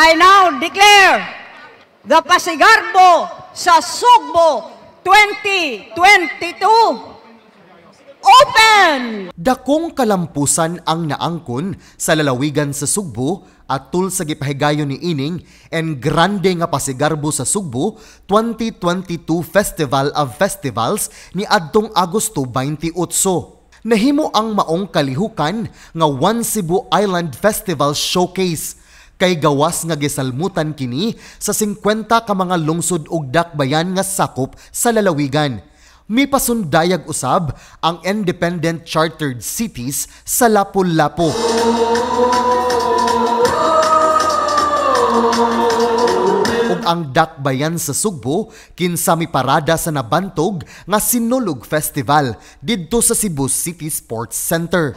I now declare the Pasigarbo sa Sugbo 2022 open! Dakong kalampusan ang naangkon sa lalawigan sa Sugbo at tul sa gipahigayon ni ining and grande nga Pasigarbo sa Sugbo 2022 Festival of Festivals ni adtong Agosto 28. Nahimo ang maong kalihukan nga One Cebu Island Festival Showcase kay gawas nga gisalmutan kini sa 50 ka mga lungsod ug dakbayan nga sakop sa lalawigan. Mipasundayag usab ang independent chartered cities sa Lapu-Lapu. Ug ang dakbayan sa Sugbo kinsa miparada sa nabantog nga Sinulog Festival didto sa Cebu City Sports Center.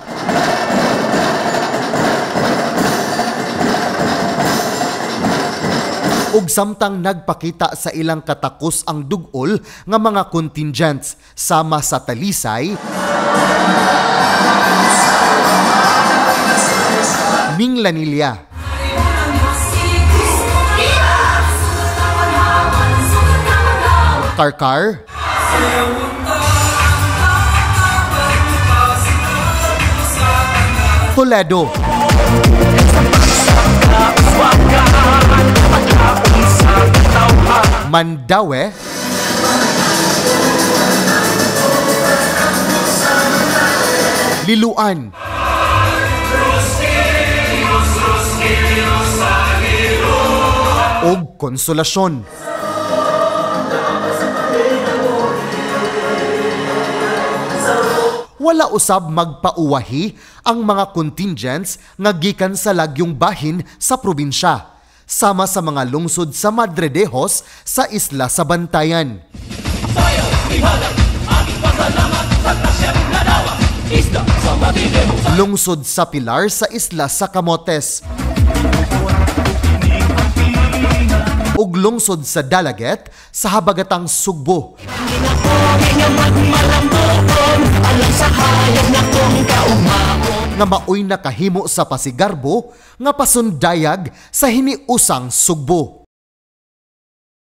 Ug samtang nagpakita sa ilang katakos ang dugol nga mga contingents sama sa Talisay, Minglanilla, Karkar, Toledo, Mandaue, Liloan, ug Konsolasyon. Wala usab magpauwahi ang mga contingents nga gikan sa lagyong bahin sa probinsya, sama sa mga lungsod sa Madredejos sa isla sa Bantayan. Lungsod sa Pilar sa isla sa Camotes. Ug lungsod sa Dalaget sa habagatang Sugbo. Nga maoy nakahimo sa Pasigarbo nga pasundayag sa hiniusang Sugbo.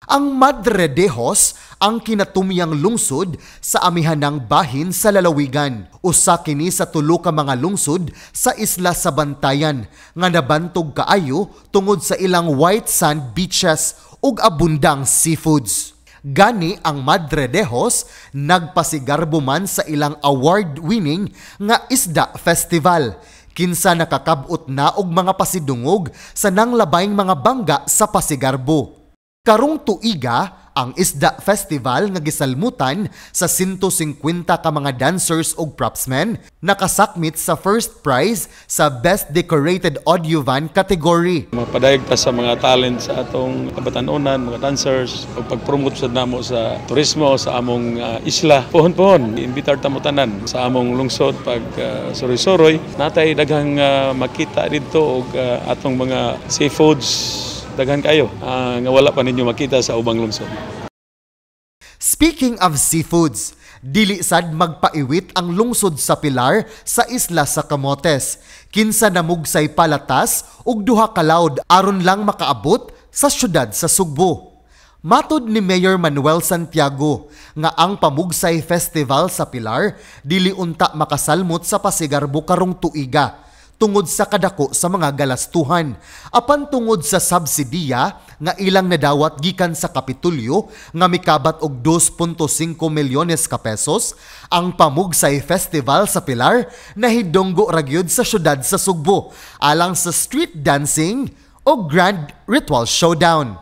Ang Madredejos ang kinatumyang lungsod sa amihanang bahin sa lalawigan. Usa kini sa tulo ka mga lungsod sa isla sa Bantayan nga nabantog kaayo tungod sa ilang white sand beaches ug abundang seafoods. Gani ang Madredejos nagpasigarbo man sa ilang award-winning nga Isda Festival. Kinsa nakakabot na og mga pasidungog sa nanglabayng mga bangga sa Pasigarbo. Karong tuiga, ang Isda Festival nga gisalmutan sa 150 ka mga dancers ug propsmen nakasakmit sa first prize sa Best Decorated Audio Van category. Mapadayag ta sa mga talent sa atong kabatanunan, mga dancers, o pag-promote sa namo sa turismo sa among isla. Pohon-pohon, imbitar ta mo tanan sa among lungsod pag suroy-suroy. Natay daghang makita dito og atong mga seafoods. Daghan kayo nga wala pa ninyo makita sa ubang lungsod. Speaking of seafoods, dili sad magpaiwit ang lungsod sa Pilar sa isla sa Camotes. Kinsa namugsay palatas ug duha ka laud aron lang makaabot sa syudad sa Sugbo. Matud ni Mayor Manuel Santiago nga ang Pamugsay Festival sa Pilar dili unta makasalmot sa Pasigarbo karong tuiga. Tungod sa kadako sa mga galastuhan, apan tungod sa subsidiya nga ilang nadawat gikan sa Kapitulyo nga mikabat og 2.5 milyones ka pesos, ang Pamugsay Festival sa Pilar nahidonggo ra gyud sa syudad sa Sugbo alang sa street dancing o grand ritual showdown.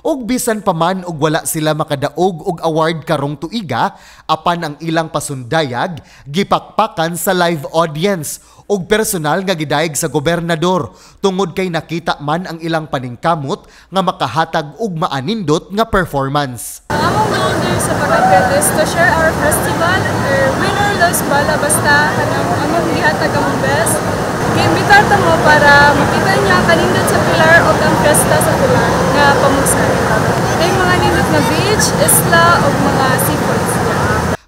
Og bisan pa man og wala sila makadaog og award karong tuiga, apan ang ilang pasundayag gipakpakan sa live audience og personal nga gidayeg sa gobernador tungod kay nakita man ang ilang paningkamot nga makahatag og maanindot nga performance. Among goal sa pag-apel is to share our festival or winner los bala basta among gihatag among best. Giimbitar ta mo para makita niya kanindot sa Pilar o ang fiesta sa Pilar nga pamugsay. Ay mga nindot nga beach, isla o mga seafoods.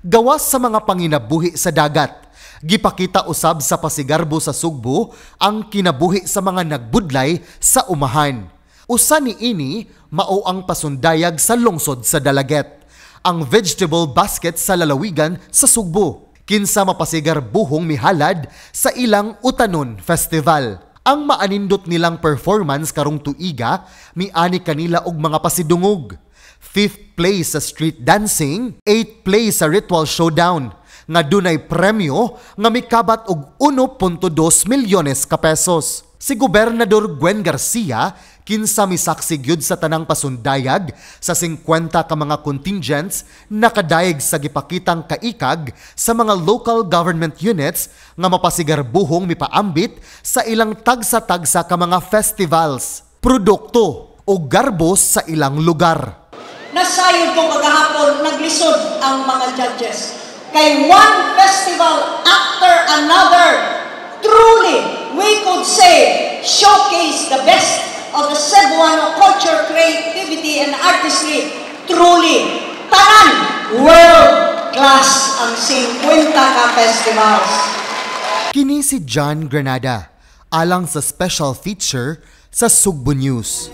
Gawas sa mga panginabuhi sa dagat, gipakita usab sa Pasigarbo sa Sugbo ang kinabuhi sa mga nagbudlay sa umahan. Usa ni ini mao ang pasundayag sa lungsod sa Dalaget, ang vegetable basket sa lalawigan sa Sugbo. Kinsa mapasigar buhong mihalad sa ilang Utanon Festival. Ang maanindot nilang performance karong tuiga, miani kanila og mga pasidungog. 5th place sa street dancing, 8th place sa ritual showdown, nga dunay premyo nga mikabat og 1.2 milyones ka pesos. Si Gobernador Gwen Garcia kinsa misaksig yud sa tanang pasundayag sa 50 ka mga contingents nakadaig sa gipakitang kaikag sa mga local government units nga mapasigar buhong mipaambit sa ilang tagsa-tagsa ka mga festivals, produkto o garbos sa ilang lugar. Nasayod ko kagahapon, naglisod ang mga judges. Kay one festival after another, truly, we could say, showcase the best of the Cebuano culture, creativity, and artistry. Truly, tanan, world-class ang 50 ka festivals. Kini si John Granada, alang sa special feature sa Sugbo News.